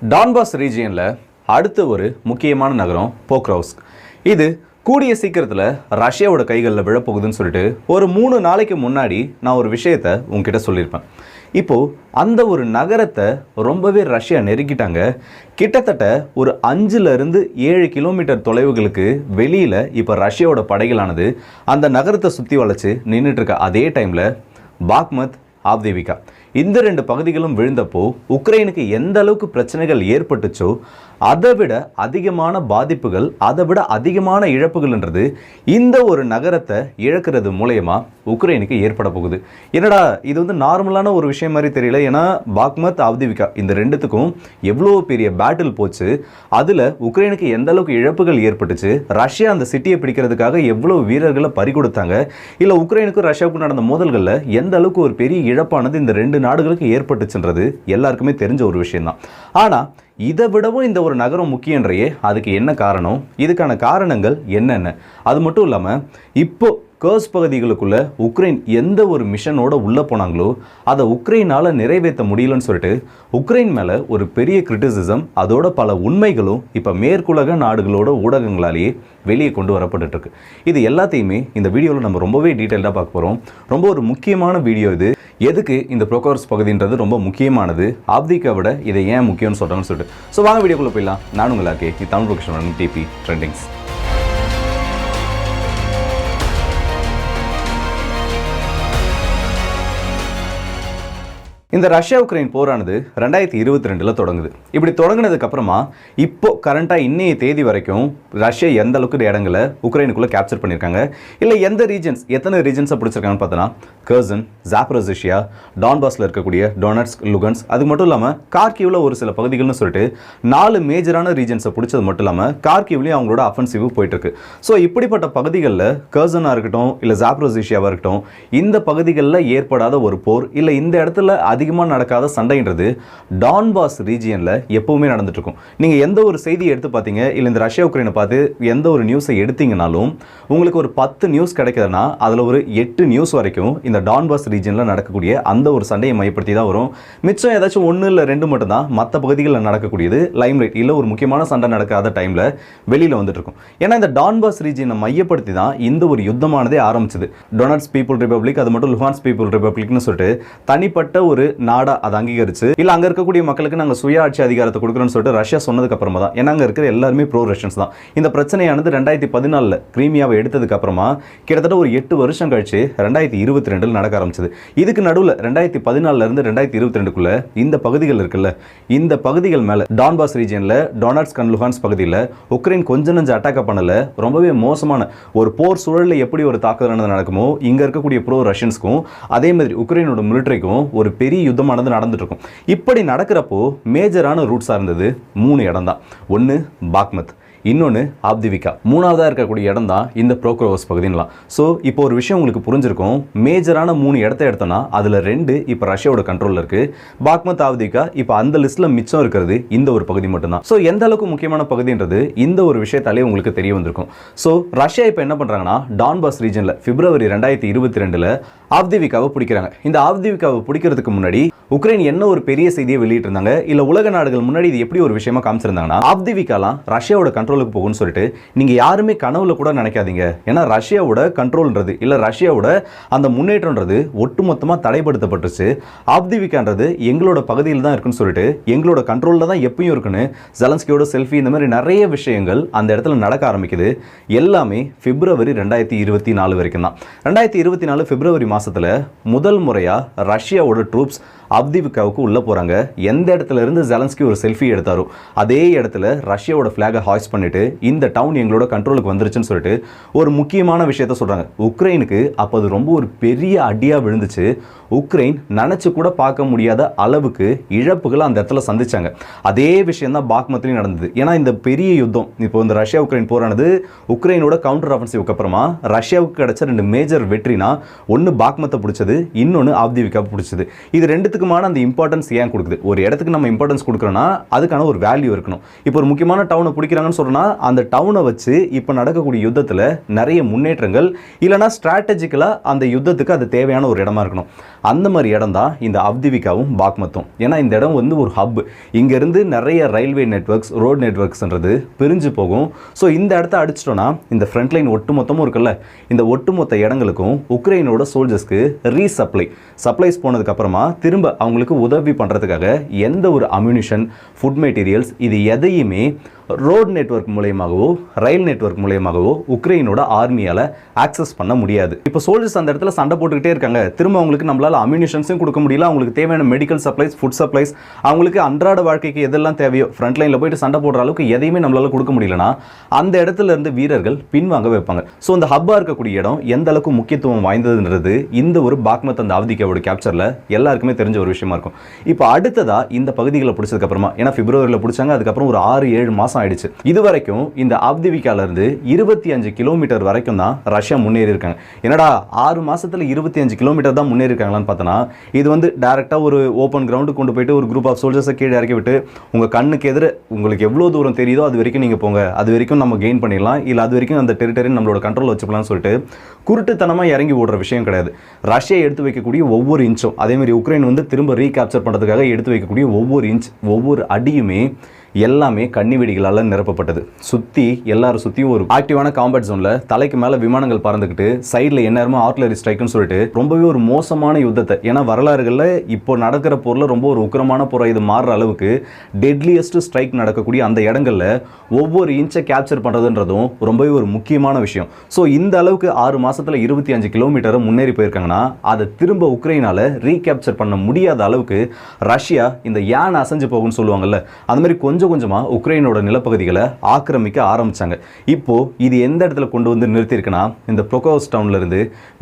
Donbas ரீஜியனில் அடுத்த ஒரு முக்கியமான நகரம் போக்ரோவ்ஸ்க். இது கூடிய சீக்கிரத்தில் ரஷ்யாவோட கைகளில் விழப்போகுதுன்னு சொல்லிட்டு ஒரு 3 நாளைக்கு முன்னாடி நான் ஒரு விஷயத்தை உங்ககிட்ட சொல்லியிருப்பேன். இப்போது அந்த ஒரு நகரத்தை ரொம்பவே ரஷ்யா நெருக்கிட்டாங்க. கிட்டத்தட்ட ஒரு 5லிருந்து 7 கிலோமீட்டர் தொலைவுகளுக்கு வெளியில் இப்போ ரஷ்யாவோட படைகளானது அந்த நகரத்தை சுற்றி வளைச்சு நின்றுட்டுருக்க அதே டைமில் பாக்மத், ஆவ்தீவிகா இந்த 2 பகுதிகளும் விழுந்தப்போ உக்ரைனுக்கு எந்த அளவுக்கு பிரச்சனைகள் ஏற்பட்டுச்சோ அதை விட அதிகமான பாதிப்புகள், அதை விட அதிகமான இழப்புகள்ன்றது இந்த ஒரு நகரத்தை இழக்கிறது மூலயமா உக்ரைனுக்கு ஏற்பட போகுது. என்னடா இது வந்து நார்மலான ஒரு விஷயம் மாதிரி தெரியல. ஏன்னா பாக்மத், ஆவ்தீவிகா இந்த 2த்துக்கும் எவ்வளோ பெரிய பேட்டில் போச்சு, அதில் உக்ரைனுக்கு எந்த அளவுக்கு இழப்புகள் ஏற்பட்டுச்சு, ரஷ்யா அந்த சிட்டியை பிடிக்கிறதுக்காக எவ்வளோ வீரர்களை பறி கொடுத்தாங்க, இல்லை உக்ரைனுக்கும் ரஷ்யாவுக்கும் நடந்த மோதல்களில் எந்த அளவுக்கு ஒரு பெரிய இழப்பானது இந்த 2 நாடுகளுக்கு ஏற்பட்டுச்சுன்றது எல்லாருக்குமே தெரிஞ்ச ஒரு விஷயம்தான். ஆனால் இதை விடவும் இந்த ஒரு நகரம் முக்கியன்றையே அதுக்கு என்ன காரணம், இதுக்கான காரணங்கள் என்னென்ன, அது மட்டும் இல்லாமல் இப்போ கர்ஸ் பகுதிகளுக்குள்ள உக்ரைன் எந்த ஒரு மிஷனோட உள்ளே போனாங்களோ அதை உக்ரைனால் நிறைவேற்ற முடியலன்னு சொல்லிட்டு உக்ரைன் மேலே ஒரு பெரிய கிரிட்டிசிசம், அதோட பல உண்மைகளும் இப்போ மேற்குலக நாடுகளோட ஊடகங்களாலேயே வெளியே கொண்டு வரப்பட்டுருக்கு. இது எல்லாத்தையுமே இந்த வீடியோவில் நம்ம ரொம்பவே டீட்டெயில்டாக பார்க்க போகிறோம். ரொம்ப ஒரு முக்கியமான வீடியோ இது. எதுக்கு இந்த போக்ரோவ்ஸ்க் பகுதின்றது ரொம்ப முக்கியமானது, ஆவ்தீவிகா விட இதை ஏன் முக்கியம்னு சொல்கிறாங்கன்னு சொல்லிட்டு ஸோ வாங்க வீடியோக்குள்ளே போயிடலாம். நான் உங்களா இருக்கேன், இது தமிழ் ப்ரொஃபஷனல் டிபி ட்ரெண்டிங்ஸ். இந்த ரஷ்யா உக்ரைன் போரானது 2022 தொடங்குது. இப்படி தொடங்கினதுக்கு அப்புறமா இப்போ கரண்டாக இன்னைய தேதி வரைக்கும் ரஷ்யா எந்த அளவுக்கு இடங்களை உக்ரைனுக்குள்ளே கேப்சர் பண்ணியிருக்காங்க, இல்லை எந்த ரீஜன்ஸ், எத்தனை ரீஜன்ஸை பிடிச்சிருக்காங்கன்னு பார்த்தோன்னா கர்சன், ஜாப்ரோசியா, டான்பாஸில் இருக்கக்கூடிய டொனட்ஸ்க், லுகன்ஸ்க், அது மட்டும் இல்லாமல் கார்கிவில் ஒரு சில பகுதிகள்னு சொல்லிட்டு 4 மேஜரான ரீஜன்ஸை பிடிச்சது மட்டும் இல்லாமல் கார்கிவ்லேயும் அவங்களோட அஃபென்சிவ் போயிட்டுருக்கு. ஸோ இப்படிப்பட்ட பகுதிகளில் கர்சனாக இருக்கட்டும், இல்லை ஜாப்ரோசியாவாக இருக்கட்டும், இந்த பகுதிகளில் ஏற்படாத ஒரு போர், இல்லை இந்த இடத்துல அதிகமாக நடக்காத சண்டைன்றது டான்பாஸ் ரீஜியனில் எப்பவுமே நடந்துட்டு இருக்கும். நீங்கள் எந்த ஒரு செய்தியை எடுத்து பார்த்தீங்க, இல்லை இந்த ரஷ்யா உக்ரைனை பார்த்து எந்த ஒரு நியூஸை எடுத்தீங்கனாலும் உங்களுக்கு ஒரு 10 நியூஸ் கிடைக்குதுன்னா அதில் ஒரு 8 நியூஸ் வரைக்கும் இந்த டான்பாஸ் ரீஜியனில் நடக்கக்கூடிய அந்த ஒரு சண்டையை மையப்படுத்தி தான் வரும். மிச்சம் ஏதாச்சும் 1 இல்லை 2 மட்டும் தான் மற்ற பகுதிகளில் நடக்கக்கூடியது லைம் லைட், இல்லை ஒரு முக்கியமான சண்டை நடக்காத டைமில் வெளியில் வந்துட்டு இருக்கும். ஏன்னா இந்த டான்பாஸ் ரீஜியனை மையப்படுத்தி தான் இந்த ஒரு யுத்தமானதே ஆரம்பிச்சது. டொனட்ஸ்க் பீப்புள் ரிபப்ளிக், அது மட்டும் லுஹான்ஸ்க் பீப்புள் ரிபப்ளிக்னு சொல்லிட்டு தனிப்பட்ட ஒரு நாடா அதை அங்கீகரிச்சு, இல்லை அங்கே இருக்கக்கூடிய மக்களுக்கு நாங்கள் சுய ஆட்சி அதிகாரத்தை கொடுக்குறோம்னு சொல்லிட்டு ரஷ்யா சொன்னதுக்கு அப்புறமா தான், ஏன்னா அங்கே இருக்கிற எல்லாருமே ப்ரோ ரஷ்யன்ஸ் தான். இந்த பிரச்சனையானது 2014 கிரீமியாவை எடுத்ததுக்கு அப்புறமா கிட்டத்தட்ட ஒரு 8 வருஷம் கழிச்சு 2022 நடக்க ஆரம்பிச்சது. இதுக்கு நடுவில் 2014 2022 இந்த பகுதிகள் இருக்குல்ல, இந்த பகுதிகள் மேலே டான்பாஸ் ரீஜியனில் டொனட்ஸ்க் அண்ட் லுஹான்ஸ்க் பகுதியில் உக்ரைன் கொஞ்சம் நஞ்சம் அட்டாக் பண்ணல, ரொம்பவே மோசமான ஒரு போர் சூழலில் எப்படி ஒரு தாக்குதல் நடக்குமோ இங்கே இருக்கக்கூடிய ப்ரோ ரஷ்யன்ஸ்க்கும் அதே மாதிரி உக்ரைனோட மிலிட்டரிக்கும் ஒரு பெரிய யுத்தமானது நடந்துட்டு இருக்கும். இப்படி நடக்கிறப்போ மேஜரான ரூட்ஸாக இருந்தது 3 இடம் தான். ஒன்று பாக்மத், இன்னொன்று ஆவ்தீவிகா, 3வதாக இருக்கக்கூடிய இடம் தான் இந்த போக்ரோவ்ஸ்க் பகுதின்லாம். ஸோ இப்போ ஒரு விஷயம் உங்களுக்கு புரிஞ்சிருக்கும், மேஜரான 3 இடத்த எடுத்தோன்னா அதில் 2 இப்போ ரஷ்யாவோட கண்ட்ரோலில் இருக்குது. பாக்மத், ஆவ்தீவிகா இப்போ அந்த லிஸ்ட்டில் மிச்சம் இருக்கிறது இந்த ஒரு பகுதி மட்டும்தான். ஸோ எந்த அளவுக்கு முக்கியமான பகுதின்றது இந்த ஒரு விஷயத்தாலே உங்களுக்கு தெரிய வந்திருக்கும். ஸோ ரஷ்யா இப்போ என்ன பண்ணுறாங்கன்னா டான்பாஸ் ரீஜனில் பிப்ரவரி 2022 ஆவ்தீவிகாவை பிடிக்கிறாங்க. இந்த ஆவ்தீவிகாவை பிடிக்கிறதுக்கு முன்னாடி உக்ரைன் என்ன ஒரு பெரிய செய்தியை வெளியிட்டிருந்தாங்க, இல்லை உலக நாடுகள் முன்னாடி இது எப்படி ஒரு விஷயமா காமிச்சிருந்தாங்கன்னா, ஆவ்தீவிகாலாம் ரஷ்யாவோட கண்ட்ரோலுக்கு போகும்னு சொல்லிட்டு நீங்கள் யாருமே கனவுல கூட நினைக்காதீங்க. ஏன்னா ரஷ்யாவோட கண்ட்ரோல்ன்றது, இல்லை ரஷ்யாவோட அந்த முன்னேற்றம்ன்றது ஒட்டுமொத்தமாக தடைப்படுத்தப்பட்டுச்சு. ஆவ்தீவிகான்றது எங்களோட பகுதியில் தான் இருக்குன்னு சொல்லிட்டு, எங்களோட கண்ட்ரோலில் தான் எப்பயும் இருக்குன்னு ஜெலன்ஸ்கியோட செல்ஃபி, இந்த மாதிரி நிறைய விஷயங்கள் அந்த இடத்துல நடக்க ஆரம்பிக்குது. எல்லாமே பிப்ரவரி 2024 வரைக்கும் தான். 2024 பிப்ரவரி மாதத்தில் முதல் முறையாக ரஷ்யாவோட ட்ரூப்ஸ் ஆவ்தீவிகாவுக்கு உள்ளே போகிறாங்க. எந்த இடத்துல இருந்து ஜெலன்ஸ்கி ஒரு செல்ஃபி எடுத்தாரோ அதே இடத்துல ரஷ்யாவோட ஃப்ளாகை ஹாய்ஸ்ட் பண்ணிட்டு இந்த டவுன் எங்களோட கண்ட்ரோலுக்கு வந்துருச்சுன்னு சொல்லிட்டு ஒரு முக்கியமான விஷயத்த சொல்கிறாங்க. உக்ரைனுக்கு அப்போ அது ரொம்ப ஒரு பெரிய அடியாக விழுந்துச்சு. உக்ரைன் நினச்சி கூட பார்க்க முடியாத அளவுக்கு இழப்புகளை அந்த இடத்துல சந்திச்சாங்க. அதே விஷயம் தான் பாக்மத்லையும் நடந்தது. ஏன்னா இந்த பெரிய யுத்தம், இப்போ இந்த ரஷ்யா உக்ரைன் போரானது உக்ரைனோட கவுண்டர் ஆஃபென்சிவ்க்கு அப்புறமா ரஷ்யாவுக்கு கிடைச்ச 2 மேஜர் வெற்றினா, ஒன்று பாக்மத்தை பிடிச்சது, இன்னொன்று ஆவ்தீவிகா பிடிச்சது. இது 2த்துக்கு முக்கியமான அந்த இம்பார்ட்டன்ஸ் ஏன் கொடுக்குது? ஒரு இடத்துக்கு நம்ம இம்பார்ட்டன்ஸ் கொடுக்குறோன்னா அதுக்கான ஒரு வேல்யூ இருக்கணும். இப்போ ஒரு முக்கியமான டவுனை பிடிக்கிறாங்கன்னு சொன்னா அந்த டவுனை வச்சு இப்போ நடக்கக்கூடிய யுத்தத்தில் நிறைய முன்னேற்றங்கள் இல்லைனா ஸ்ட்ராட்டஜிக்கலாக அந்த யுத்தத்துக்கு அது தேவையான ஒரு இடமா இருக்கணும். அந்த மாதிரி இடம் தான் இந்த அவ்திவிகாவும் பாக்மத்தும். ஏன்னா இந்த இடம் வந்து ஒரு ஹப். இங்கேருந்து நிறைய ரயில்வே நெட்வொர்க்ஸ், ரோட் நெட்வொர்க்ஸ்ன்றது பிரிஞ்சு போகும். ஸோ இந்த இடத்த அடிச்சிட்டோன்னா இந்த ஃப்ரண்ட் லைன் ஒட்டு மொத்தமும் இருக்குல்ல, இந்த ஒட்டுமொத்த இடங்களுக்கும் உக்ரைனோட சோல்ஜர்ஸ்க்கு சப்ளைஸ் போனதுக்கு அப்புறமா திரும்ப அவங்களுக்கு உதவி பண்ணுறதுக்காக எந்த ஒரு அம்யூனிஷன், ஃபுட் மெட்டீரியல்ஸ் இது எதையுமே ரோட் நெட்வொர்க் மூலயமாகவோ ரயில் நெட்வொர்க் மூலயமாகவோ உக்ரைனோட ஆர்மியால் ஆக்சஸ் பண்ண முடியாது. இப்போ சோல்ஜர்ஸ் அந்த இடத்துல சண்டை போட்டுக்கிட்டே இருக்காங்க. திரும்ப அவங்களுக்கு நம்மளால் அம்யூனிஷன்ஸும் கொடுக்க முடியல, அவங்களுக்கு தேவையான மெடிக்கல் சப்ளைஸ், ஃபுட் சப்ளைஸ், அவங்களுக்கு அன்றாட வாழ்க்கைக்கு எதெல்லாம் தேவையோ ஃப்ரண்ட் லைனில் போயிட்டு சண்டை போடுற அளவுக்கு எதையுமே நம்மளால் கொடுக்க முடியலனா அந்த இடத்துல இருந்து வீரர்கள் பின்வாங்க வைப்பாங்க. ஸோ இந்த ஹப்பாக இருக்கக்கூடிய இடம் எந்த அளவுக்கு முக்கியத்துவம் வாய்ந்ததுன்றது இந்த ஒரு பாக்மத் அந்த அவ்திகாவோட கேப்சரில் எல்லாருக்குமே தெரிஞ்ச ஒரு விஷயமா இருக்கும். இப்போ அடுத்ததா இந்த பகுதிகளை பிடிச்சதுக்கு அப்புறமா, ஏன்னா பிப்ரவரியில் பிடிச்சாங்க, அதுக்கப்புறம் ஒரு 6-7 மாதம் ஆயிடுச்சு. இது வரைக்கும் இந்த அவ்திவிகால இருந்து 25 கிலோமீட்டர் வரைக்கும் தான் ரஷ்யா முன்னேறி இருக்காங்க. என்னடா 6 மாசத்துல 25 கிலோமீட்டர் தான் முன்னேறி இருக்காங்களான்னு பார்த்தனா, இது வந்து டைரக்டா ஒரு ஓப்பன் கிரவுண்டு கொண்டு போயிட்டு ஒரு குரூப் ஆஃப் சோல்ஜர்ஸை கீழே இறக்கி விட்டு உங்க கண்ணுக்கு எதிர உங்களுக்கு எவ்வளவு தூரம் தெரியுதோ அது வரைக்கும் நீங்க போங்க, அது வரைக்கும் நம்ம கெயின் பண்ணிடலாம், இல்ல அது வரைக்கும் அந்த டெரிட்டரி நம்மளோட கண்ட்ரோல் வச்சுக்கலாம்னு சொல்லிட்டு குருட்டுத்தனமா இறங்கி ஓடுற விஷயம் கிடையாது. ரஷ்யா எடுத்து வைக்கக்கூடிய ஒவ்வொரு இன்ச்சும், அதே மாதிரி உக்ரைன் வந்து திரும்ப ரீகேப்சர் பண்றதுக்காக எடுத்து வைக்கக்கூடிய ஒவ்வொரு இன்ச், ஒவ்வொரு அடியுமே எல்லாமே கன்னிவெடிகளால் நிரப்பப்பட்டது. சுற்றி எல்லாரும் சுற்றியும் ஒரு ஆக்டிவான காம்பேட் ஜோனில் தலைக்கு மேலே விமானங்கள் பறந்துக்கிட்டு சைடில் எந்நேரமும் ஆர்ட்லரி ஸ்ட்ரைக்குன்னு சொல்லிட்டு ரொம்பவே ஒரு மோசமான யுத்தத்தை, ஏன்னா வரலாறுகளில் இப்போ நடக்கிற போரில் ரொம்ப ஒரு உக்கிரமான போராக இது மாறுற அளவுக்கு டெட்லியஸ்ட் ஸ்ட்ரைக் நடக்கக்கூடிய அந்த இடங்களில் ஒவ்வொரு இன்ச்சை கேப்சர் பண்ணுறதுன்றதும் ரொம்பவே ஒரு முக்கியமான விஷயம். ஸோ இந்த அளவுக்கு 6 மாதத்தில் 25 கிலோமீட்டரை முன்னேறி போயிருக்காங்கன்னா அதை திரும்ப உக்ரைனால் ரீகேப்சர் பண்ண முடியாத அளவுக்கு ரஷ்யா இந்த யான் அசைஞ்சு போகும்னு சொல்லுவாங்கல்ல, அந்த மாதிரி கொஞ்சம் கொஞ்சமாக உக்ரைனோட நிலப்பகுதிகளை ஆக்கிரமிக்க ஆரம்பிச்சாங்க. இப்போ இது எந்த இடத்துல கொண்டு வந்து நிறுத்தியிருக்குன்னா, இந்த ப்ரோகோவ் டவுன்ல இருந்து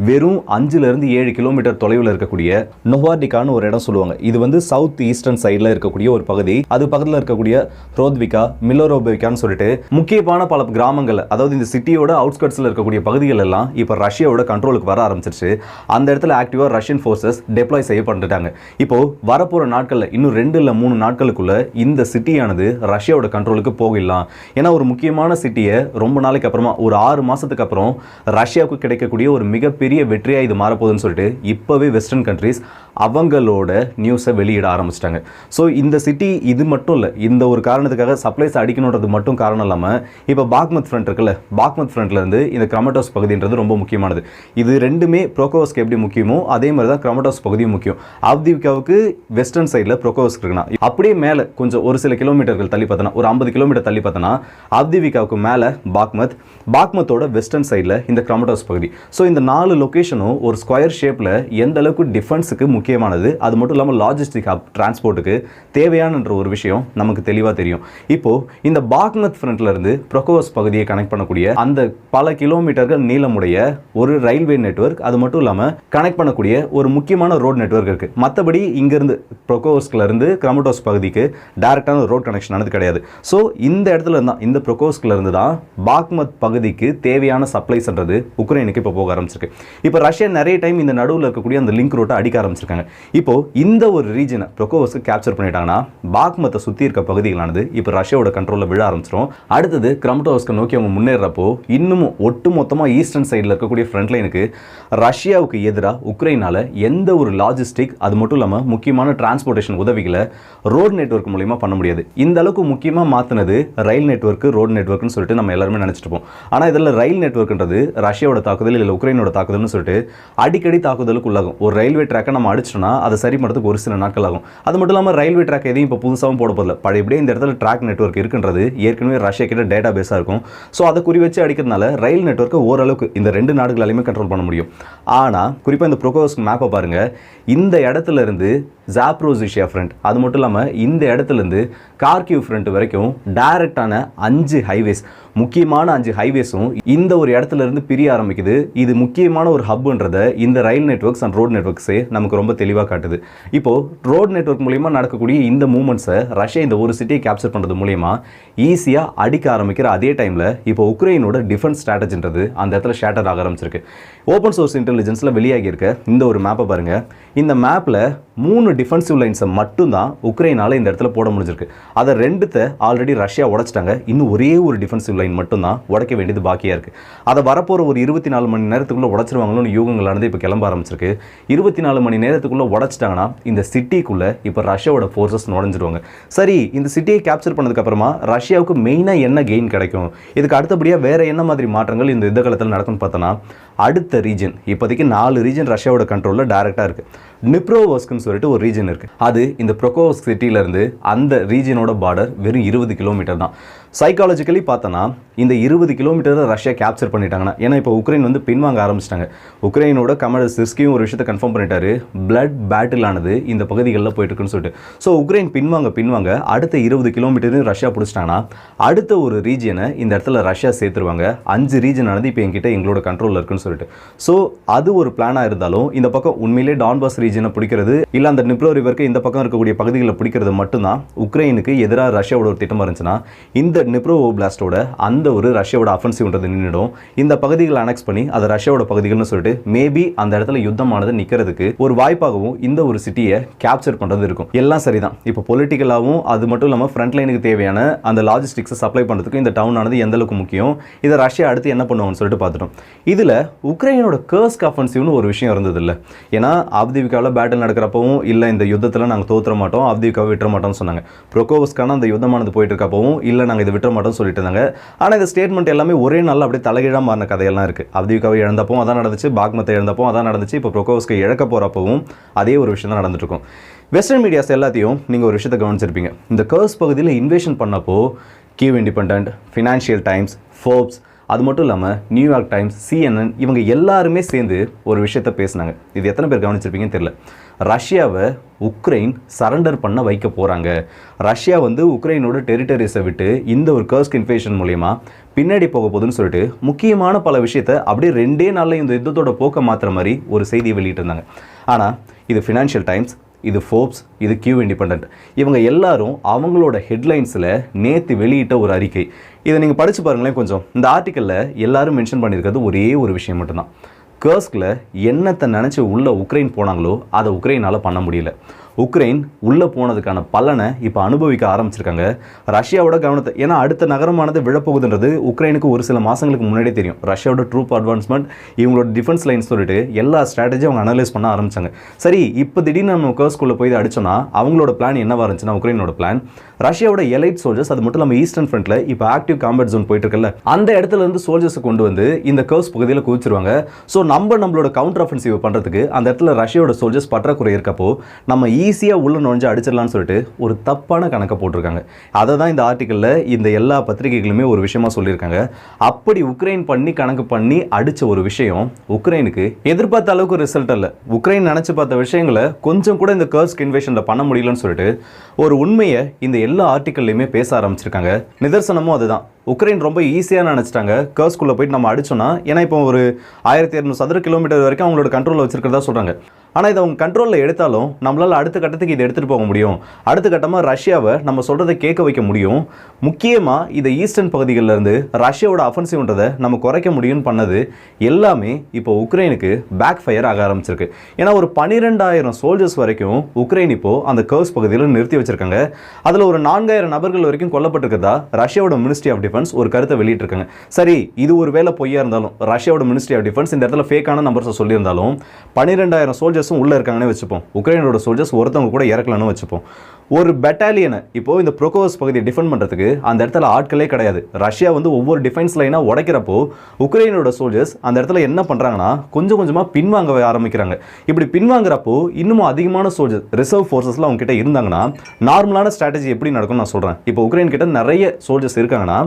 வெறும் 5-7 கிலோமீட்டர் தொலைவில் இருக்கக்கூடிய நோவார்டிகான்னு ஒரு இடம் சொல்லுவாங்க. இது வந்து சவுத் ஈஸ்டர்ன் சைடில் இருக்கக்கூடிய ஒரு பகுதி. அது பக்கத்தில் இருக்கக்கூடிய ரோத்விகா, மிலோரோபேவிகான்னு சொல்லிட்டு முக்கியமான பல கிராமங்கள், அதாவது இந்த சிட்டியோட அவுட்ஸ்கர்ட்ஸில் இருக்கக்கூடிய பகுதிகள் எல்லாம் இப்போ ரஷ்யாவோட கண்ட்ரோலுக்கு வர ஆரம்பிச்சிருச்சு. அந்த இடத்துல ஆக்டிவாக ரஷ்யன் ஃபோர்ஸஸ் டெப்ளாய் செய்யப்பட்டுட்டாங்க. இப்போ வரப்போகிற நாட்களில் இன்னும் 2 இல்லை 3 நாட்களுக்குள்ள இந்த சிட்டியானது ரஷ்யாவோட கண்ட்ரோலுக்கு போகலாம். ஏன்னா ஒரு முக்கியமான சிட்டியை ரொம்ப நாளைக்கு அப்புறமா ஒரு 6 மாசத்துக்கு அப்புறம் ரஷ்யாவுக்கு கிடைக்கக்கூடிய ஒரு மிகப்பெரிய வெற்றியா இது மாறப்போகுதுன்னு சொல்லிட்டு இப்பவே வெஸ்டர்ன் கண்ட்ரீஸ் அவங்களோட நியூஸை வெளியிட ஆரம்பிச்சிட்டாங்க. ஸோ இந்த சிட்டி இது மட்டும் இல்லை, இந்த ஒரு காரணத்துக்காக சப்ளைஸ் அடிக்கணுன்றது மட்டும் காரணம் இல்லாமல் இப்போ பாக்மத் ஃப்ரண்ட் இருக்குல்ல, பாக்மத் ஃப்ரண்ட்ல இருந்து இந்த கிரமட்டோஸ் பகுதின்றது ரொம்ப முக்கியமானது. இது ரெண்டுமே ப்ரோகோவஸ்க்கு எப்படி முக்கியமோ அதே மாதிரி தான் கிரமட்டோஸ் பகுதியும் முக்கியம். அவ்திவிகாவுக்கு வெஸ்டர்ன் சைடில் ப்ரோகோவஸ்க் இருக்குன்னா, அப்படியே மேலே கொஞ்சம் ஒரு சில கிலோமீட்டர்கள் தள்ளி பார்த்தனா, ஒரு 50 கிலோமீட்டர் தள்ளி பார்த்தனா அவ்திவிகாவுக்கு மேலே பாக்மத், பாக்மத்தோட வெஸ்டர்ன் சைடில் இந்த கிரமட்டோஸ் பகுதி. ஸோ இந்த 4 லொக்கேஷனும் ஒரு ஸ்கொயர் ஷேப்பில் எந்த அளவுக்கு டிஃபென்ஸுக்கு முக்கியமானது, அது மட்டும் இல்லாமல் லாஜிஸ்டிக் ஹப், டிரான்ஸ்போர்ட்டுக்கு தேவையானன்ற ஒரு விஷயம் நமக்கு தெளிவாக தெரியும். இப்போ இந்த பாக்மத் ஃப்ரண்ட்ல இருந்து ப்ரோகோவஸ் பகுதியை கனெக்ட் பண்ணக்கூடிய அந்த பல கிலோமீட்டர்கள் நீளமுடைய ஒரு ரயில்வே நெட்வொர்க், அது மட்டும் இல்லாமல் கனெக்ட் பண்ணக்கூடிய ஒரு முக்கியமான ரோட் நெட்வொர்க் இருக்கு. மற்றபடி இங்கிருந்து ப்ரோகோவஸ்க்ல இருந்து கிரமட்டோஸ் பகுதிக்கு டைரக்டான ரோட் கனெக்ஷன் ஆனது கிடையாது. ஸோ இந்த இடத்துல இருந்தால், இந்த ப்ரோகோவஸ்க்ல இருந்து தான் பாக்மத் பகுதிக்கு தேவையான சப்ளைஸ்ன்றது உக்ரைனுக்கு இப்போ போக ஆரம்பிச்சிருக்கு. இப்போ ரஷ்யா நிறைய டைம் இந்த நடுவில் இருக்கக்கூடிய அந்த லிங்க் ரோட்டை அடிக்க ஆரம்பிச்சிருக்காங்க. இப்போ இந்த ஒரு ரீஜனை ப்ரோகோவஸ்க்கு கேப்சர் பண்ணிட்டாங்கன்னா பாக்மத்தை சுற்றி இருக்க பகுதிகளானது இப்போ ரஷ்யாவோட கண்ட்ரோலில் விழ ஆரம்பிச்சிடும். அடுத்தது கிரமட்டோவஸ்க்கு நோக்கி அவங்க முன்னேறப்போ இன்னமும் ஒட்டு மொத்தமாக ஈஸ்டர்ன் சைடில் இருக்கக்கூடிய ஃப்ரண்ட் லைனுக்கு ரஷ்யாவுக்கு எதிராக உக்ரைனால எந்த ஒரு லாஜிஸ்டிக், அது மட்டும் இல்லாமல் முக்கியமான டிரான்ஸ்போர்ட்டேஷன் உதவிகளை ரோட் நெட்வொர்க் மூலமா பண்ண முடியாது. இந்த அளவுக்கு முக்கியமாக மாற்றினது ரயில் நெட்வொர்க், ரோட் நெட்வொர்க்னு சொல்லிட்டு நம்ம எல்லாருமே நினைச்சிட்டு இருப்போம். ஆனால் இதில் ரயில் நெட்வொர்க்ன்றது ரஷ்யாவோட தாக்குதல் இல்லை உக்ரைனோட தாக்குதல்னு சொல்லிட்டு அடிக்கடி தாக்குதலுக்கு உள்ளாகும். ஒரு ரயில்வே ட்ராக்கை நம்ம அடிச்சிட்டோம்னா அதை சரி பண்ணுறதுக்கு ஒரு சில நாட்கள் ஆகும். அது மட்டும் இல்லாமல் ரயில்வே ட்ராக் எதையும் இப்போ புதுசாகவும் போட போதில்லை. பழையபடியே இந்த இடத்துல ட்ராக் நெட்வொர்க் இருக்குன்றது ஏற்கனவே ரஷ்யா கிட்ட டேட்டா பேஸாக இருக்கும். ஸோ அதை குறி வச்சு அடிக்கிறதுனால ரயில் நெட்வொர்க்கை ஓரளவுக்கு இந்த 2 நாடுகளாலையுமே கண்ட்ரோல் பண்ண முடியும். ஆனால் குறிப்பாக இந்த ப்ரோகோவஸ்க் மேப்பை பாருங்க, இந்த இடத்துல இருந்து ஜாப்ரோசிஷியா ஃப்ரண்ட், அது மட்டும் இல்லாமல் இந்த இடத்துல இருந்து கார்கிவ் ஃப்ரண்ட் வரைக்கும் டைரக்டான 5 ஹைவேஸ், முக்கியமான 5 ஹைவேஸும் இந்த ஒரு இடத்துல இருந்து பிரிய ஆரம்பிக்குது. இது முக்கியமான ஒரு ஹப்ன்றத இந்த ரயில் நெட்வொர்க்ஸ் அண்ட் ரோட் நெட்வொர்க்ஸே நமக்கு ரொம்ப தெளிவாக காட்டுது. இப்போ ரோட் நெட்வொர்க் மூலியமாக நடக்கக்கூடிய இந்த மூவ்மெண்ட்ஸை ரஷ்யா இந்த ஒரு சிட்டியை கேப்சர் பண்ணுறது மூலியமா ஈஸியாக அடிக்க ஆரம்பிக்கிற அதே டைமில் இப்போ உக்ரைனோட டிஃபென்ஸ் ஸ்ட்ராட்டஜின்றது அந்த இடத்துல ஷேட்டர் ஆக ஆரம்பிச்சிருக்கு. ஓப்பன் சோர்ஸ் இன்டெலிஜென்ஸில் வெளியாகி இருக்க இந்த ஒரு மேப்பை பாருங்கள். இந்த மேப்பில் 3 டிஃபென்சிவ் லைன்ஸை மட்டும்தான் உக்ரைனால் இந்த இடத்துல போட முடிஞ்சிருக்கு. அதை 2 ஆல்ரெடி ரஷ்யா உடைச்சிட்டாங்க. இன்னும் ஒரே ஒரு டிஃபென்சிவ் லைன் மட்டும்தான் உடைக்க வேண்டியது பாக்கியாக இருக்குது. அதை வரப்போகிற ஒரு 24 மணி நேரத்துக்குள்ளே உடச்சிருவாங்களோன்னு யூகங்களானது இப்போ கிளம்ப ஆரம்பிச்சிருக்கு. 24 மணி நேரத்துக்குள்ளே உடச்சிட்டாங்கன்னா இந்த சிட்டிக்குள்ளே இப்போ ரஷ்யாவோட ஃபோர்ஸஸ் நுழைஞ்சிருவாங்க. சரி, இந்த சிட்டியை கேப்சர் பண்ணதுக்கப்புறமா ரஷ்யாவுக்கு மெயினாக என்ன கெயின் கிடைக்கும், இதுக்கு அடுத்தபடியாக வேறு என்ன மாதிரி மாற்றங்கள் இந்த யுத்த காலத்தில் நடக்கும்னு பார்த்தோன்னா, அடுத்த ரீஜன் இப்போதைக்கு 4 ரீஜன் ரஷ்யாவோட கண்ட்ரோலில் டைரெக்டாக இருக்குது. நிப்ரோவோஸ்க்னு சொல்லிட்டு ஒரு ரீஜன் இருக்குது. அது இந்த ப்ரொகோவ்ஸ்க் சிட்டியிலேருந்து அந்த ரீஜனோட பார்டர் வெறும் 20 கிலோமீட்டர் தான். சைக்காலஜிக்கலி பார்த்தோன்னா இந்த 20 கிலோமீட்டரை ரஷ்யா கேப்சர் பண்ணிட்டாங்கன்னா, ஏன்னா இப்போ உக்ரைன் வந்து பின்வாங்க ஆரம்பிச்சிட்டாங்க. உக்ரைனோட கமாண்டர் சிர்ஸ்கியும் ஒரு விஷயத்தை கன்ஃபார்ம் பண்ணிட்டாரு, பிளட் பேட்டில் ஆனது இந்த பகுதிகளில் போயிட்டு இருக்குன்னு சொல்லிட்டு. ஸோ உக்ரைன் பின்வாங்க அடுத்த 20 கிலோமீட்டரும் ரஷ்யா பிடிச்சிட்டாங்கன்னா அடுத்த ஒரு ரீஜனை இந்த இடத்துல ரஷ்யா சேர்த்துருவாங்க. 5 ரீஜன் ஆனது இப்போ எங்கிட்ட எங்களோட கண்ட்ரோலில் இருக்குன்னு சொல்லிட்டு. ஸோ அது ஒரு பிளானாக இருந்தாலும் இந்த பக்கம் உண்மையிலே டான்பாஸ் ரீஜனை பிடிக்கிறது இல்லை அந்த நிப்ரோ ரிவருக்கு இந்த பக்கம் இருக்கக்கூடிய பகுதிகளை பிடிக்கிறது மட்டும்தான் உக்ரைனுக்கு எதிராக ரஷ்யாவோட ஒரு திட்டமாக இருந்துச்சுன்னா, இந்த நிப்ரோ ஓப்லாஸ்டோட அந்த ஒரு ரஷ்யாவோட அஃபென்சிவ்ன்றது நின்றுடும். இந்த பகுதிகளை அனெக்ஸ் பண்ணி அதை ரஷ்யாவோட பகுதிகள்னு சொல்லிட்டு மேபி அந்த இடத்துல யுத்தமானது நிற்கிறதுக்கு ஒரு வாய்ப்பாகவும் இந்த ஒரு சிட்டியை கேப்சர் பண்ணுறது இருக்கும். எல்லாம் சரிதான். இப்போ பொலிட்டிக்கலாகவும் அது மட்டும் இல்லாமல் ஃப்ரண்ட் லைனுக்கு தேவையான அந்த லாஜிஸ்டிக்ஸை சப்ளை பண்ணுறதுக்கு இந்த டவுன் ஆனது எந்த அளவுக்கு முக்கியம், இதை ரஷ்யா அடுத்து என்ன பண்ணுவாங்கன்னு சொல்லிட்டு பார்த்துட்டோம். இதில் உக்ரைனோட கர்ஸ்க் அஃபென்சிவ்னு ஒரு விஷயம் இருந்தது இல்லை. ஏன்னா ஆவ்தீவ்காவில் பேட்டில் நடக்கிறப்பவும் இல்லை இந்த யுத்தத்தில் நாங்கள் தோற்ற மாட்டோம், ஆவ்தீவ்காவை விட்டுற மாட்டோம்னு சொன்னாங்க. ப்ரொகோவ்ஸ்கான அந்த யுத்தமானது போயிட்டு இருக்கப்பவும் இல்லை நாங்கள் இதை விட்டுற மாட்டோம்னு சொல்லிட்டு இருந்தாங்க. ஆனால் இந்த ஸ்டேட்மெண்ட் எல்லாமே ஒரே நாளில் அப்படியே தலைகீழாக மாறின கதையெல்லாம் இருக்குது. ஆவ்தீவ்காவை இழந்தப்பவும் அதான் நடந்துச்சு, பாக்மத்தை இழந்தப்பவும் அதான் நடந்துச்சு, இப்போ ப்ரொகோவ்ஸ்கை இழக்க போகிறப்பவும் அதே ஒரு விஷயம் தான் நடந்துட்டு இருக்கும். வெஸ்டர்ன் மீடியாஸ் எல்லாத்தையும் நீங்கள் ஒரு விஷயத்தை கவனிச்சிருப்பீங்க. இந்த கர்ஸ் பகுதியில் இன்வேஷன் பண்ணப்போ Kyiv Independent, Financial Times, Forbes, அது மட்டும் இல்லாமல் நியூயார்க் டைம்ஸ், CNN இவங்க எல்லாருமே சேர்ந்து ஒரு விஷயத்த பேசினாங்க. இது எத்தனை பேர் கவனிச்சிருப்பீங்கன்னு தெரியல. ரஷ்யாவை உக்ரைன் சரண்டர் பண்ண வைக்க போகிறாங்க. ரஷ்யா வந்து உக்ரைனோட டெரிட்டரிஸை விட்டு இந்த ஒரு கர்ஸ்க் இன்வேஷன் மூலயமா பின்னாடி போக போகுதுன்னு சொல்லிட்டு முக்கியமான பல விஷயத்தை அப்படியே 2 நாளில் இந்த யுத்தத்தோட போக்க மாற்றுற மாதிரி ஒரு செய்தியை வெளியிட்டிருந்தாங்க. ஆனால் இது ஃபினான்ஷியல் டைம்ஸ், இது ஃபோர்ப்ஸ், இது கியூ இண்டிபெண்டன்ட், இவங்க எல்லாரும் அவங்களோட ஹெட்லைன்ஸில் நேற்று வெளியிட்ட ஒரு அறிக்கை. இதை நீங்கள் படித்து பாருங்களேன் கொஞ்சம். இந்த ஆர்டிக்கலில் எல்லாரும் மென்ஷன் பண்ணியிருக்கிறது ஒரே ஒரு விஷயம் மட்டும்தான். கர்ஸ்கில் என்னத்தை நினச்சி உள்ள உக்ரைன் போனாங்களோ அதை உக்ரைனால் பண்ண முடியல. உக்ரைன் உள்ளே போனதுக்கான பலனை இப்போ அனுபவிக்க ஆரம்பிச்சிருக்காங்க. ரஷ்யாவோட கவனத்தை, ஏன்னா அடுத்த நகரமானது விழப்போகுதுன்றது உக்ரைனுக்கு ஒரு சில மாதங்களுக்கு முன்னாடியே தெரியும். ரஷ்யாவோட ட்ரூப் அட்வான்ஸ்மெண்ட், இவங்களோட டிஃபென்ஸ் லைன்ஸ் சொல்லிட்டு எல்லா ஸ்ட்ராட்டஜியும் அவங்க அனலைஸ் பண்ண ஆரம்பிச்சாங்க. சரி, இப்போ திடீர்னு நம்ம கர்ஸ்குள்ளே போய் அடிச்சோன்னா அவங்களோட பிளான் என்னவா இருந்துச்சுன்னா, உக்ரைனோட பிளான் ரஷ்யாவோட எலைட் சோல்ஜர்ஸ், அது மட்டும் இல்லாமல் ஈஸ்டர்ன் ஃப்ரண்ட்டில் இப்போ ஆக்டிவ் காம்பேட் ஜோன் போயிட்டு இருக்குல்ல, அந்த இடத்துல இருந்து சோல்ஜர்ஸை கொண்டு வந்து இந்த கர்ஸ் பகுதியில் குவிச்சிருவாங்க. ஸோ நம்மளோட கவுண்டர் அஃபென்சிவ் பண்ணுறதுக்கு அந்த இடத்துல ரஷ்யாவோட சோல்ஜர்ஸ் பற்றாக்குறை இருக்கப்போ நம்ம ஈஸியாக உள்ள நுழைஞ்சு அடிச்சிடலாம்னு சொல்லிட்டு ஒரு தப்பான கணக்கை போட்டிருக்காங்க. அதை தான் இந்த ஆர்டிக்கலில் இந்த எல்லா பத்திரிகைகளுமே ஒரு விஷயமா சொல்லியிருக்காங்க. அப்படி உக்ரைன் பண்ணி கணக்கு பண்ணி அடித்த ஒரு விஷயம் உக்ரைனுக்கு எதிர்பார்த்த அளவுக்கு ரிசல்ட் இல்லை. உக்ரைன் நினச்சி பார்த்த விஷயங்களை கொஞ்சம் கூட இந்த கர்ஸ்க் இன்வேஷனில் பண்ண முடியலன்னு சொல்லிட்டு ஒரு உண்மையை இந்த எல்லா ஆர்டிக்கல்லையுமே பேச ஆரம்பிச்சிருக்காங்க. நிதர்சனமும் அதுதான். உக்ரைன் ரொம்ப ஈஸியாக நினச்சிட்டாங்க கர்ஸ்குள்ளே போயிட்டு நம்ம அடிச்சோன்னா, ஏன்னா இப்போ ஒரு 1200 சதுர கிலோமீட்டர் வரைக்கும் அவங்களோட கண்ட்ரோலில் வச்சிருக்கிறதா சொல்கிறாங்க. ஆனால் இதை அவங்க கண்ட்ரோலில் எடுத்தாலும் நம்மளால் அடுத்த கட்டத்துக்கு இதை எடுத்துகிட்டு போக முடியும். அடுத்த கட்டமாக ரஷ்யாவை நம்ம சொல்கிறத கேட்க வைக்க முடியும். முக்கியமாக இதை ஈஸ்டர்ன் பகுதிகளிலேருந்து ரஷ்யாவோட அஃபென்சிவ்ன்றதை நம்ம குறைக்க முடியும்னு பண்ணது எல்லாமே இப்போ உக்ரைனுக்கு பேக் ஃபயர் ஆக ஆரம்பிச்சிருக்கு. ஏன்னா ஒரு 12,000 சோல்ஜர்ஸ் வரைக்கும் உக்ரைன் இப்போது அந்த கர்ஸ் பகுதியில் நிறுத்தி வச்சிருக்காங்க. அதில் ஒரு 4,000 நபர்கள் வரைக்கும் கொல்லப்பட்டிருக்கதா ரஷ்யாவோட மினிஸ்ட்ரி ஆஃப் டிஃபென்ஸ் ஒரு கருத்தை வெளியிட்டிருக்காங்க. சரி, இது ஒரு வேலை பொய்யா இருந்தாலும் ரஷ்யாவோட மினிஸ்ட்ரி ஆஃப் டிஃபென்ஸ் இந்த இடத்துல ஃபேக்கான நம்பர்ஸை சொல்லியிருந்தாலும் 12,000 சோல்ஜர்ஸ் உள்ள இருக்காங்கன்னு வச்சுப்போம். உக்ரைனோட சோல்ஜர்ஸ் ஒருத்தவங்க கூட இறக்கலன்னு வச்சுப்போம். ஒரு பெட்டாலியனை இப்போ இந்த ப்ரொகோவ்ஸ் பகுதியை டிஃபெண்ட் பண்ணுறதுக்கு அந்த இடத்துல ஆட்களே கிடையாது. ரஷ்யா வந்து ஒவ்வொரு டிஃபென்ஸ் லைனாக உடைக்கிறப்போ உக்ரைனோட சோல்ஜர்ஸ் அந்த இடத்துல என்ன பண்ணுறாங்கன்னா கொஞ்சம் கொஞ்சமாக பின்வாங்க ஆரம்பிக்கிறாங்க. இப்படி பின்வாங்குறப்போ இன்னமும் அதிகமான சோல்ஜர்ஸ் ரிசர்வ் ஃபோர்ஸஸ்லாம் அவங்க கிட்ட இருந்தாங்கன்னா நார்மலான ஸ்ட்ராட்டஜி எப்படி நடக்கும்னு நான் சொல்கிறேன். இப்போ உக்ரைன் கிட்ட நிறைய சோல்ஜர்ஸ் இருக்காங்கன்னா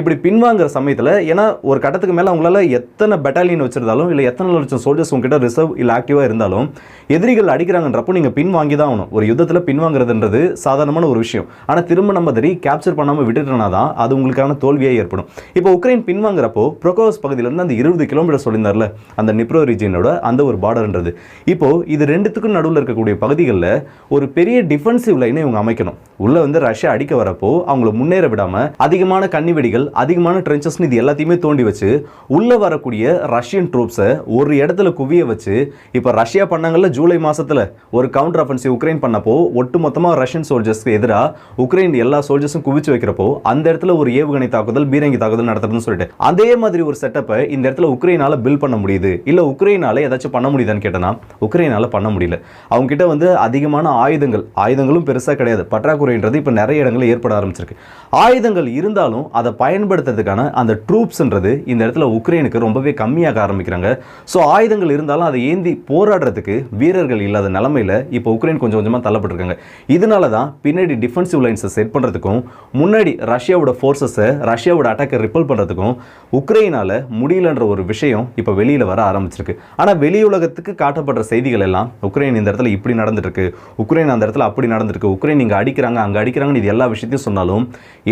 இப்படி பின்வாங்குற சமயத்தில், ஏன்னா ஒரு கட்டத்துக்கு மேலே அவங்களால எத்தனை பெட்டாலியன் வச்சிருந்தாலும் இல்லை எத்தனை லட்சம் சோல்ஜர்ஸ் உங்ககிட்ட ரிசர்வ் இல்லை ஆக்டிவாக இருந்தாலும் எதிரிகள் அடிக்கிறாங்கன்றப்போ நீங்கள் பின் வாங்கி தான் ஆகணும். ஒரு யுத்தத்தில் பின்வாங்கிறதுன்றது சாதாரணமான ஒரு விஷயம். ஆனால் திரும்ப நம்ம அதை ரீகேப்சர் பண்ணாமல் விட்டுட்டோம்னா தான் அது உங்களுக்கான தோல்வியாக ஏற்படும். இப்போ உக்ரைன் பின்வாங்குறப்போ ப்ரோகோவஸ் பகுதியிலேருந்து அந்த 20 கிலோமீட்டர் சொல்லியிருந்தார்ல, அந்த நிப்ரோ ரீஜியனோட அந்த ஒரு பார்டர்ன்றது, இப்போ இது ரெண்டுத்துக்கும் நடுவில் இருக்கக்கூடிய பகுதிகளில் ஒரு பெரிய டிஃபென்சிவ் லைனை இவங்க அமைக்கணும். உள்ள வந்து ரஷ்யா அடிக்க வரப்போ அவங்கள முன்னேற விடாம அதிகமான கன்னிவெடிகள், அதிகமான ட்ரென்ச்சஸ் இது எல்லாத்தையுமே தோண்டி வச்சு உள்ள வரக்கூடிய ரஷ்யன் ட்ரூப்ஸை ஒரு இடத்துல குவிய வச்சு, இப்போ ரஷ்யா பண்ணாங்கல்ல ஜூலை மாசத்துல ஒரு கவுண்டர் ஆஃபென்சிவ் உக்ரைன் பண்ணப்போ ஒட்டுமொத்தமா ரஷ்யன் சோல்ஜர்ஸ்க்கு எதிராக உக்ரைன் எல்லா சோல்ஜர்ஸும் குவிச்சு வைக்கிறப்போ அந்த இடத்துல ஒரு ஏவுகணை தாக்குதல், பீரங்கி தாக்குதல் நடத்துறதுன்னு சொல்லிட்டு அதே மாதிரி ஒரு செட்டப்பை இந்த இடத்துல உக்ரைனால பில்ட் பண்ண முடியுது. இல்ல உக்ரைனால ஏதாச்சும் பண்ண முடியுதான்னு கேட்டனா உக்ரைனால பண்ண முடியல. அவங்க கிட்ட வந்து அதிகமான ஆயுதங்களும் பெருசா கிடையாது. பற்றாக்குறைன்றது இப்ப நிறைய இடங்களில் ஏற்பட ஆரம்பிச்சிருக்கு. ஆயுதங்கள் இருந்தாலும் அதை பயன்படுத்துறதுக்கான அந்த ட்ரூப்ஸ்ன்றது இந்த இடத்துல உக்ரைனுக்கு ரொம்பவே கம்மியாக ஆரம்பிக்கிறாங்க. ஸோ ஆயுதங்கள் இருந்தாலும் அதை ஏந்தி போராடுறதுக்கு வீரர்கள் இல்லாத நிலைமையில இப்போ உக்ரைன் கொஞ்சம் கொஞ்சமாக தள்ளப்பட்டிருக்காங்க. இதனால தான் பின்னாடி டிஃபென்சிவ் லைன்ஸை செட் பண்ணுறதுக்கும் முன்னாடி ரஷ்யாவோட ஃபோர்ஸஸை, ரஷ்யாவோட அட்டாக்கை ரிப்பல் பண்ணுறதுக்கும் உக்ரைனால முடியலன்ற ஒரு விஷயம் இப்போ வெளியில் வர ஆரம்பிச்சிருக்கு. ஆனால் வெளி உலகத்துக்கு காட்டப்படுற செய்திகள் எல்லாம் உக்ரைன் இந்த இடத்துல இப்படி நடந்துட்டு இருக்கு, உக்ரைன் அந்த இடத்துல அப்படி நடந்திருக்கு, உக்ரைன் இங்கே அடிக்கிறாங்க அங்கே அடிக்கிறாங்கன்னு இது எல்லா விஷயத்தையும் சொன்னாலும்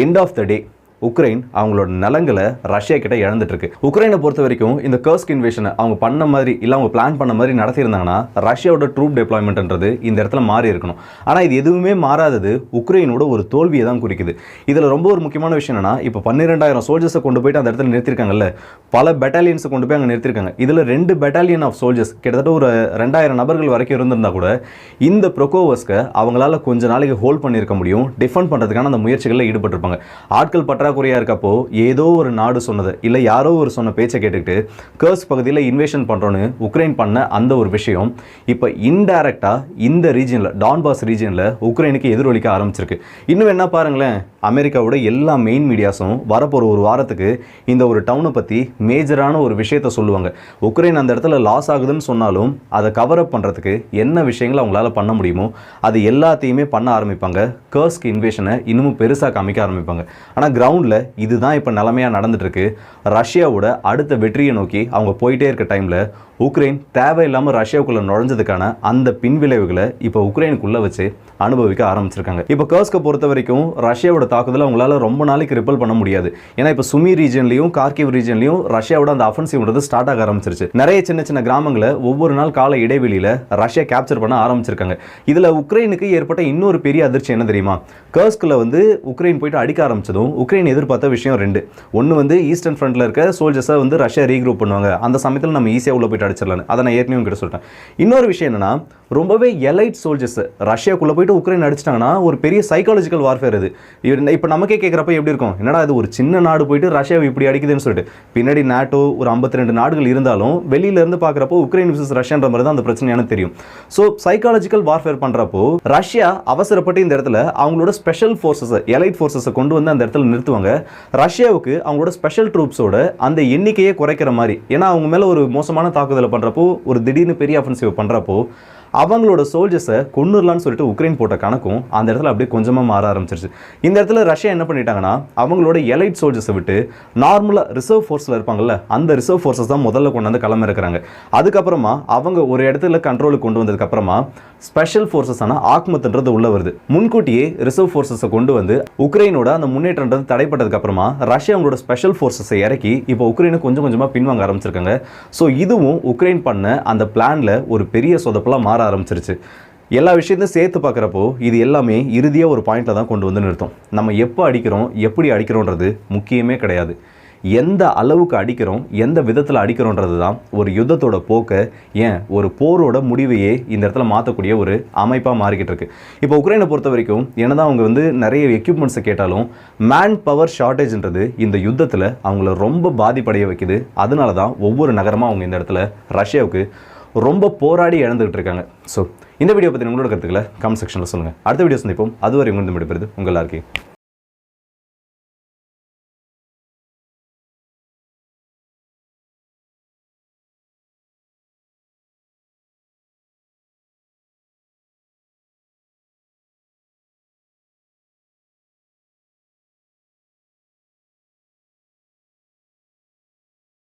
end of the day Ukraine அவங்களோட நிலங்களை ரஷ்யா கிட்ட இழந்துட்டு இருக்கு. உக்ரைனை பொறுத்த வரைக்கும் இந்த கர்ஸ்க் இன்வேஷனை அவங்க பண்ண மாதிரி இல்லை அவங்க பிளான் பண்ண மாதிரி நடத்தியிருந்தாங்கன்னா ரஷ்யாவோட ட்ரூப் டெப்ளாய்மெண்ட்ன்றது இந்த இடத்துல மாறி இருக்கணும். ஆனால் இது எதுவுமே மாறாதது உக்ரைனோட ஒரு தோல்வியை தான் குறிக்குது. இதில் ரொம்ப ஒரு முக்கியமான விஷயம் என்னன்னா, இப்போ 12,000 சோல்ஜர்ஸை கொண்டு போயிட்டு அந்த இடத்துல நிறுத்திருக்காங்கல்ல, பல பெட்டாலியன்ஸை கொண்டு போய் அங்கே நிறுத்திருக்காங்க. இதில் 2 பெட்டாலியன் ஆஃப் சோல்ஜர்ஸ் கிட்டத்தட்ட ஒரு 2000 நபர்கள் வரைக்கும் இருந்திருந்தா கூட இந்த ப்ரோகோவஸ்க்கு அவங்களால கொஞ்ச நாளைக்கு ஹோல்ட் பண்ணியிருக்க முடியும், டிஃபெண்ட் பண்ணுறதுக்கான அந்த முயற்சிகளில் ஈடுபட்டிருப்பாங்க. ஆட்கள் பற்றாக்குறையா இருக்கப்போ ஏதோ ஒரு நாடு சொன்னது இல்லை யாரோ ஒரு சொன்ன பேச்சை கேட்டுக்கிட்டு கர்ஸ்க் பகுதியில் இன்வேஷன் பண்றோன்னு உக்ரைன் பண்ண அந்த ஒரு விஷயம் இப்போ இன்டைரக்டா இந்த ரீஜியன்ல, டான்பாஸ் ரீஜியன்ல உக்ரைனுக்கு எதிரொலிக்க ஆரம்பிச்சிருக்கு. இன்னும் என்ன பாருங்களேன், அமெரிக்காவோட எல்லா மெயின் மீடியாஸும் வரப்போற ஒரு வாரத்துக்கு இந்த ஒரு டவுனை பத்தி மேஜரான ஒரு விஷயத்த சொல்லுவாங்க. உக்ரைன் அந்த இடத்துல லாஸ் ஆகுதுன்னு சொன்னாலும் அதை கவர் அப் பண்றதுக்கு என்ன விஷயங்களை அவங்களால பண்ண முடியுமோ அது எல்லாத்தையுமே பண்ண ஆரம்பிப்பாங்க. கர்ஸ்க் இன்வேஷனை இன்னமும் பெருசா காமிக்க ஆரம்பிப்பாங்க. ஆனால் கிரவுண்ட்ல இதுதான் இப்போ நிலைமையா நடந்துட்டு இருக்கு. ரஷ்யாவோட அடுத்த வெற்றியை நோக்கி அவங்க போயிட்டே இருக்க டைம்ல உக்ரைன் தேவையில்லாமல் ரஷ்யாவுக்குள்ள நுழைஞ்சதுக்கான அந்த பின்விளைவுகளை இப்போ உக்ரைனுக்குள்ள வச்சு அனுபவிக்க ஆரம்பிச்சிருக்காங்க. இப்போ கர்ஸ்கை பொறுத்த வரைக்கும் ரஷ்யாவோட தாக்குதலை அவங்களால ரொம்ப நாளைக்கு ரிப்பல் பண்ண முடியாது. ஏன்னா இப்போ சுமி ரீஜன்லையும் கார்கிவ் ரீஜன்லையும் ரஷ்யாவோட அந்த அஃபென்சிவ்ன்றது ஸ்டார்ட் ஆக ஆரம்பிச்சிருச்சு. நிறைய சின்ன சின்ன கிராமங்களை ஒவ்வொரு நாள் கால இடைவெளியில ரஷ்யா கேப்சர் பண்ண ஆரம்பிச்சிருக்காங்க. இதுல உக்ரைனுக்கு ஏற்பட்ட இன்னொரு பெரிய அதிர்ச்சி என்ன தெரியுமா, கர்ஸ்கில் வந்து உக்ரைன் போயிட்டு அடிக்க ஆரம்பிச்சதும் உக்ரைன் எதிர்பார்த்த விஷயம் 2. ஒன்று வந்து ஈஸ்டர்ன் ஃப்ரண்ட்ல இருக்க சோல்ஜர்ஸை வந்து ரஷ்யா ரீக்ரூப் பண்ணுவாங்க, அந்த சமயத்தில் நம்ம ஈஸியாக உள்ள போயிட்டு அடிச்சிடலாம். அதை நான் ஏற்கனவே உங்ககிட்ட சொல்லிட்டேன். இன்னொரு விஷயம் என்னன்னா, ரொம்பவே எலைட் சோல்ஜர்ஸ் ரஷ்யாக்குள்ள போயிட்டு உக்ரைன் அடிச்சிட்டாங்கன்னா ஒரு பெரிய சைக்காலஜிக்கல் வார்ஃபேர் இது. இப்போ நமக்கே கேட்குறப்ப எப்படி இருக்கும், என்னடா இது ஒரு சின்ன நாடு போயிட்டு ரஷ்யாவை இப்படி அடிக்குதுன்னு சொல்லிட்டு. பின்னாடி நாட்டோ ஒரு 52 நாடுகள் இருந்தாலும் வெளியில இருந்து பார்க்குறப்போ உக்ரைன் விசஸ் ரஷ்யான்ற மாதிரி தான் அந்த பிரச்சனையான தெரியும். ஸோ சைக்காலஜிக்கல் வார்ஃபேர் பண்றப்போ ரஷ்யா அவசரப்பட்டு இந்த இடத்துல அவங்களோட ஸ்பெஷல் ஃபோர்ஸஸ், எலைட் ஃபோர்ஸஸை கொண்டு வந்து அந்த இடத்துல நிறுத்துவாங்க. ரஷ்யாவுக்கு அவங்களோட ஸ்பெஷல் ட்ரூப்ஸோட அந்த எண்ணிக்கையை குறைக்கிற மாதிரி, ஏன்னா அவங்க மேல ஒரு மோசமான தாக்குதலை பண்றப்போ, ஒரு திடீர்னு பெரிய அஃபென்சிவ் பண்றப்போ அவங்களோட சோல்ஜர்ஸை கொன்னுடலான்னு சொல்லிட்டு உக்ரைன் போட்ட கணக்கும் அந்த இடத்துல அப்படியே கொஞ்சமாக மாற ஆரம்பிச்சிருச்சு. இந்த இடத்துல ரஷ்யா என்ன பண்ணிட்டாங்கன்னா, அவங்களோட எலைட் சோல்ஜர்ஸை விட்டு நார்மலாக ரிசர்வ் ஃபோர்ஸில் இருப்பாங்கல்ல, அந்த ரிசர்வ் ஃபோர்ஸஸ் தான் முதல்ல கொண்டு வந்து களம் இருக்கிறாங்க. அதுக்கப்புறமா அவங்க ஒரு இடத்துல கண்ட்ரோலுக்கு கொண்டு வந்ததுக்கப்புறமா ஸ்பெஷல் ஃபோர்ஸஸான ஆக்மத்ன்றது உள்ள வருது. முன்கூட்டியே ரிசர்வ் ஃபோர்ஸஸை கொண்டு வந்து உக்ரைனோட அந்த முன்னேற்றன்றது தடைப்பட்டதுக்கு அப்புறமா ரஷ்யா அவங்களோட ஸ்பெஷல் ஃபோர்ஸஸை இறக்கி இப்போ உக்ரைனை கொஞ்சம் கொஞ்சமாக பின்வாங்க ஆரம்பிச்சிருக்காங்க. ஸோ இதுவும் உக்ரைன் பண்ண அந்த பிளான்ல ஒரு பெரிய சொதப்பலாக மாற ஆரம்பிச்சிருச்சு. எல்லா விஷயத்தையும் சேர்த்து பார்க்குறப்போ இது எல்லாமே இறுதியாக ஒரு பாயிண்ட்ல தான் கொண்டு வந்து நிறுத்தும். நம்ம எப்போ அடிக்கிறோம், எப்படி அடிக்கிறோன்றது முக்கியமே கிடையாது. எந்த அளவுக்கு அடிக்கிறோம், எந்த விதத்தில் அடிக்கிறோன்றது தான் ஒரு யுத்தத்தோட போக்கை, ஏன் ஒரு போரோட முடிவையே இந்த இடத்துல மாற்றக்கூடிய ஒரு அமைப்பாக மாறிக்கிட்டு இருக்கு. இப்போ உக்ரைனை பொறுத்த வரைக்கும் என்னதான் அவங்க வந்து நிறைய எக்யூப்மெண்ட்ஸை கேட்டாலும் மேன் பவர் ஷார்ட்டேஜ்ன்றது இந்த யுத்தத்தில் அவங்கள ரொம்ப பாதிப்படைய வைக்குது. அதனால தான் ஒவ்வொரு நகரமாக அவங்க இந்த இடத்துல ரஷ்யாவுக்கு ரொம்ப போராடி இழந்துகிட்டு இருக்காங்க. ஸோ இந்த வீடியோ பற்றி உங்களோட கருத்துக்களை கமெண்ட் செக்ஷனில் சொல்லுங்கள். அடுத்த வீடியோ சந்திப்போம். அதுவரை உங்கள் விடைபெறுது உங்கள் எல்லாருக்கும்.